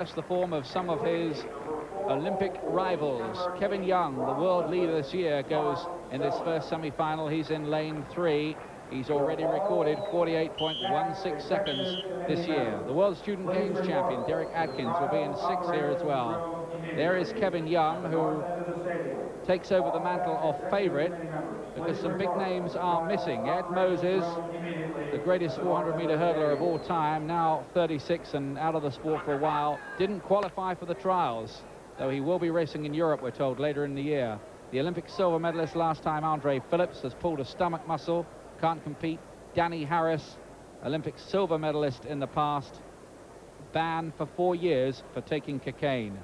That's the form of some of his Olympic rivals. Kevin Young, the world leader this year, goes in this first semi-final. He's in lane 3. He's already recorded 48.16 seconds this year. The World Student Games champion, Derek Adkins, will be in 6th here as well. There is Kevin Young, who takes over the mantle of favourite because some big names are missing. Ed Moses, the greatest 400-metre hurdler of all time, now 36 and out of the sport for a while, didn't qualify for the trials, though he will be racing in Europe, we're told, later in the year. The Olympic silver medalist last time, Andre Phillips, has pulled a stomach muscle, can't compete. Danny Harris, Olympic silver medalist in the past, banned for 4 years for taking cocaine.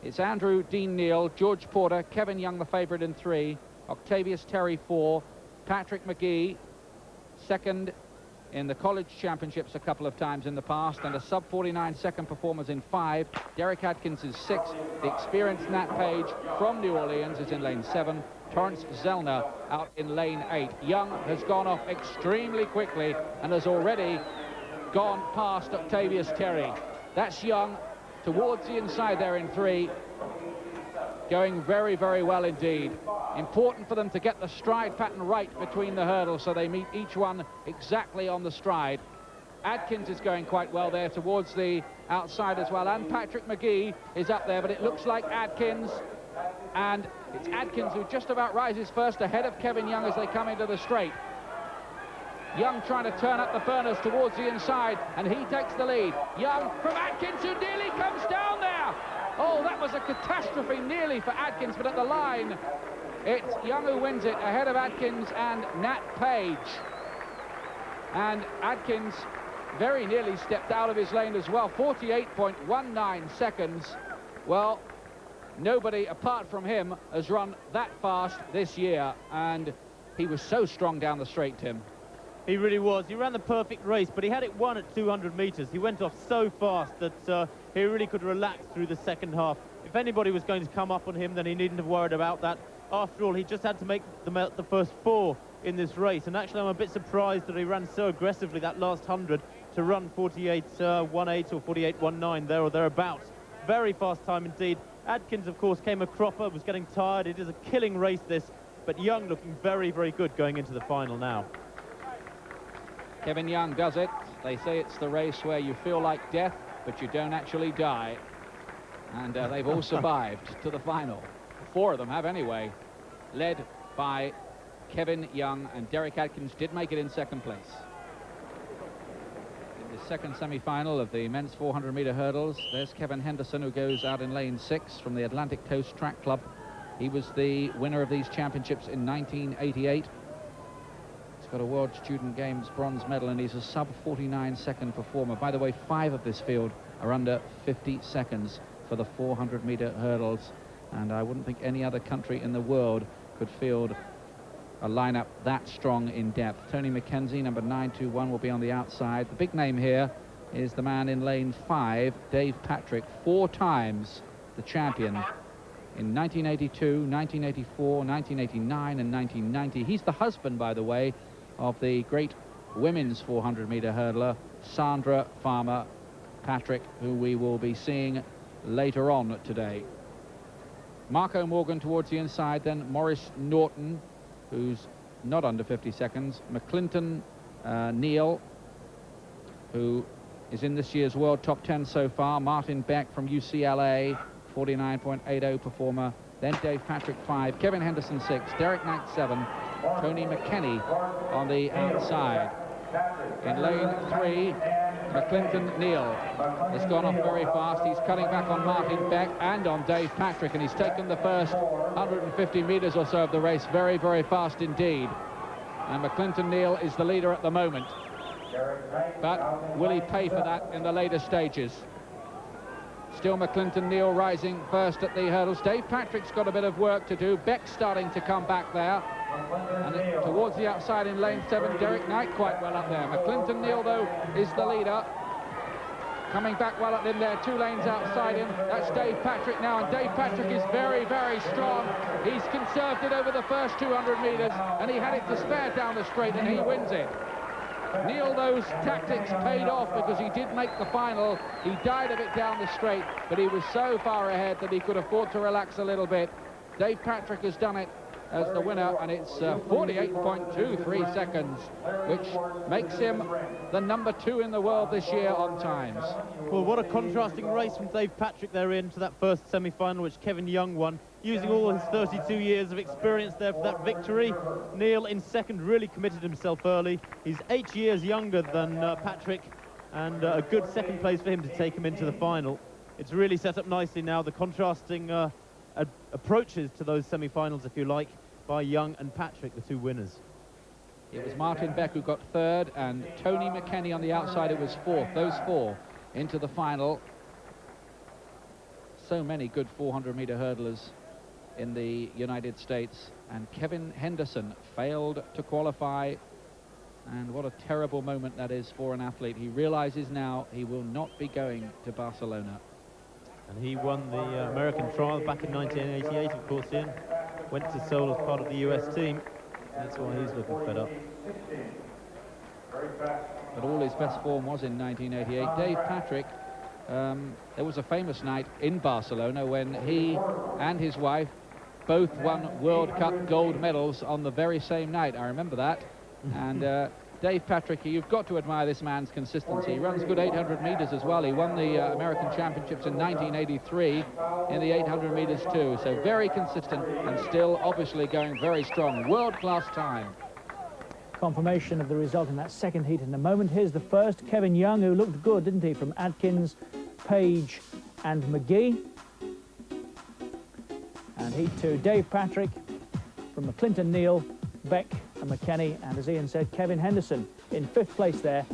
It's Andrew Dean Neal, George Porter, Kevin Young the favourite in 3, Octavius Terry 4, Patrick Magee second in the college championships a couple of times in the past, and a sub-49 second performers in 5. Derek Adkins is 6. The experienced Nat Page from New Orleans is in lane 7. Torrence Zellner out in lane 8. Young has gone off extremely quickly and has already gone past Octavius Terry. That's Young towards the inside there in 3. Going very, very well indeed. Important for them to get the stride pattern right between the hurdles so they meet each one exactly on the stride. Adkins is going quite well there towards the outside as well, and Patrick Magee is up there, but it looks like Adkins, and it's Adkins who just about rises first ahead of Kevin Young as they come into the straight. Young trying to turn up the burners towards the inside, and he takes the lead. Young from Adkins, who nearly comes down there. Oh, that was a catastrophe nearly for Adkins, but at the line, it's Young who wins it ahead of Adkins and Nat Page. And Adkins very nearly stepped out of his lane as well. 48.19 seconds. Well, nobody apart from him has run that fast this year, and he was so strong down the straight, Tim. He really was. He ran the perfect race, but he had it won at 200 metres. He went off so fast that he really could relax through the second half. If anybody was going to come up on him, then he needn't have worried about that. After all, he just had to make the first 4 in this race. And actually, I'm a bit surprised that he ran so aggressively that last 100 to run 48.18 or 48.19 there or thereabouts. Very fast time indeed. Adkins, of course, came a cropper, was getting tired. It is a killing race, this. But Young looking very, very good going into the final now. Kevin Young does it. They say it's the race where you feel like death, but you don't actually die. And they've all survived to the final. 4 of them have anyway, led by Kevin Young, and Derek Adkins did make it in 2nd place. In the second semi-final of the men's 400-metre hurdles, there's Kevin Henderson, who goes out in lane 6 from the Atlantic Coast Track Club. He was the winner of these championships in 1988. He's got a World Student Games bronze medal, and he's a sub-49 second performer. By the way, 5 of this field are under 50 seconds for the 400-metre hurdles, and I wouldn't think any other country in the world could field a lineup that strong in depth. Tony McKenzie, number 921, will be on the outside. The big name here is the man in lane 5, Dave Patrick, 4 times the champion in 1982, 1984, 1989 and 1990. He's the husband, by the way, of the great women's 400-metre hurdler Sandra Farmer Patrick, who we will be seeing later on today. Marco Morgan towards the inside, then Maurice Norton, who's not under 50 seconds. McClinton Neal, who is in this year's World Top 10 so far. Martin Beck from UCLA, 49.80 performer. Then Dave Patrick 5, Kevin Henderson 6, Derek Knight 7, Tony McKenney on the outside. In lane 3, McClinton Neal has gone off very fast. He's cutting back on Martin Beck and on Dave Patrick, and he's taken the first 150 metres or so of the race very, very fast indeed. And McClinton Neal is the leader at the moment. But will he pay for that in the later stages? Still McClinton Neal rising first at the hurdles. Dave Patrick's got a bit of work to do. Beck's starting to come back there. And towards the outside in lane 7, Derek Knight quite well up there. McClinton Neal, though, is the leader. Coming back well up in there, 2 lanes outside him. That's Dave Patrick now, and Dave Patrick is very, very strong. He's conserved it over the first 200 metres, and he had it to spare down the straight, and he wins it. Neil, those tactics paid off because he did make the final. He died of it down the straight, but he was so far ahead that he could afford to relax a little bit. Dave Patrick has done it as the winner, and it's 48.23 seconds, which makes him the #2 in the world this year on times. Well, what a contrasting race from Dave Patrick there into that first semi-final, which Kevin Young won, using all his 32 years of experience there for that victory. Neil in second really committed himself early. He's 8 years younger than Patrick, and a good second place for him to take him into the final. It's really set up nicely now, the contrasting approaches to those semi-finals, if you like, by Young and Patrick, the two winners. It was Martin Beck who got third, and Tony McKenny on the outside, it was fourth. Those four into the final. So many good 400-meter hurdlers in the United States, and Kevin Henderson failed to qualify, and what a terrible moment that is for an athlete. He realizes now he will not be going to Barcelona. And he won the American trial back in 1988, of course, Ian. Went to Seoul as part of the US team. That's why he's looking fed up. But all his best form was in 1988. Dave Patrick, there was a famous night in Barcelona when he and his wife both won World Cup gold medals on the very same night. I remember that. And Dave Patrick, you've got to admire this man's consistency. He runs good 800 meters as well. He won the American Championships in 1983 in the 800 meters too. So very consistent and still obviously going very strong. World-class time. Confirmation of the result in that second heat in a moment. Here's the first. Kevin Young, who looked good, didn't he, from Atkins, Page and McGee. And heat 2, Dave Patrick from McClinton, Neil, Beck and McKenny, and as Ian said, Kevin Henderson in 5th place there